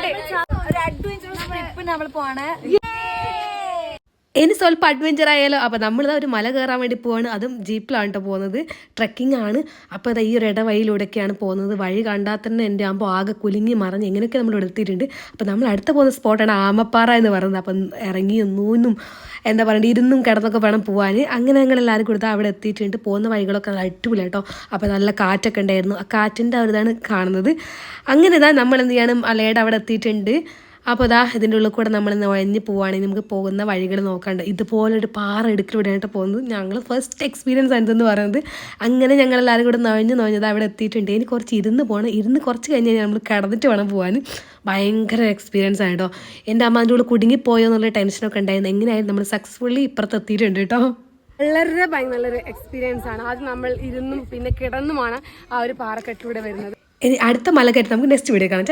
ഒരു അഡ്വഞ്ചറസ് ട്രിപ്പിന് നമ്മൾ പോവാണ്. ഇനി സ്വല്പം അഡ്വഞ്ചർ ആയാലോ. അപ്പോൾ നമ്മളിതാ ഒരു മല കയറാൻ വേണ്ടി പോവാണ്. അതും ജീപ്പിലാണ് കേട്ടോ പോകുന്നത്. ട്രക്കിംഗ് ആണ്. അപ്പോൾ ഇതാ ഈ ഒരു ഇടവഴിയിലൂടെയൊക്കെയാണ് പോകുന്നത്. വഴി കണ്ടാൽ തന്നെ എൻ്റെ ആകുമ്പോൾ ആകെ കുലുങ്ങി മറിഞ്ഞ് എങ്ങനെയൊക്കെ നമ്മൾ എടുത്തിട്ടുണ്ട്. അപ്പോൾ നമ്മൾ അടുത്ത പോകുന്ന സ്പോട്ടാണ് ആമപ്പാറ എന്ന് പറയുന്നത്. അപ്പം ഇറങ്ങി ഒന്നും എന്താ പറയുക ഇരുന്നും കിടന്നൊക്കെ വേണം പോകാൻ. അങ്ങനെ ഞങ്ങളെല്ലാവരും കൊടുത്താൽ അവിടെ എത്തിയിട്ടുണ്ട്. പോകുന്ന വഴികളൊക്കെ നല്ല അടിപൊളി കേട്ടോ. അപ്പോൾ നല്ല കാറ്റൊക്കെ ഉണ്ടായിരുന്നു. ആ കാറ്റിൻ്റെ ഒരു ഇതാണ് കാണുന്നത്. അങ്ങനെ ഇതാ നമ്മൾ എന്ത് ചെയ്യണം മലയുടെ അവിടെ എത്തിയിട്ടുണ്ട്. അപ്പോൾ ഇതാ ഇതിൻ്റെ ഉള്ളിൽ കൂടെ നമ്മൾ നുഴഞ്ഞ് പോവുകയാണെങ്കിൽ നമുക്ക് പോകുന്ന വഴികൾ നോക്കാണ്ട് ഇതുപോലൊരു പാറ ഇടുക്കിലൂടെയായിട്ട് പോകുന്നത്. ഞങ്ങൾ ഫസ്റ്റ് എക്സ്പീരിയൻസ് ആണെന്ന് പറയുന്നത്. അങ്ങനെ ഞങ്ങളെല്ലാവരും കൂടെ നുഴഞ്ഞത് അവിടെ എത്തിയിട്ടുണ്ട്. ഇനി കുറച്ച് ഇരുന്ന് പോകണം. ഇരുന്ന് കുറച്ച് കഴിഞ്ഞ് കഴിഞ്ഞാൽ നമ്മൾ കിടന്നിട്ട് വേണം പോകാൻ. ഭയങ്കര എക്സ്പീരിയൻസ് ആണ് കേട്ടോ. എൻ്റെ അമ്മ അതിൻ്റെ ഉള്ളിൽ കുടുങ്ങിപ്പോയോ എന്നുള്ള ടെൻഷനൊക്കെ ഉണ്ടായിരുന്നു. എങ്ങനെയായാലും നമ്മൾ സക്സസ്ഫുള്ളി ഇപ്പുറത്ത് എത്തിയിട്ടുണ്ട് കേട്ടോ. വളരെ നല്ലൊരു എക്സ്പീരിയൻസ് ആണ്. അത് നമ്മൾ ഇരുന്നും പിന്നെ കിടന്നുമാണ് ആ ഒരു പാറക്കെട്ടിലൂടെ വരുന്നത്. ഇനി അടുത്ത മല കയറ്റി നമുക്ക് നെക്സ്റ്റ് വീഡിയോ കാണാം.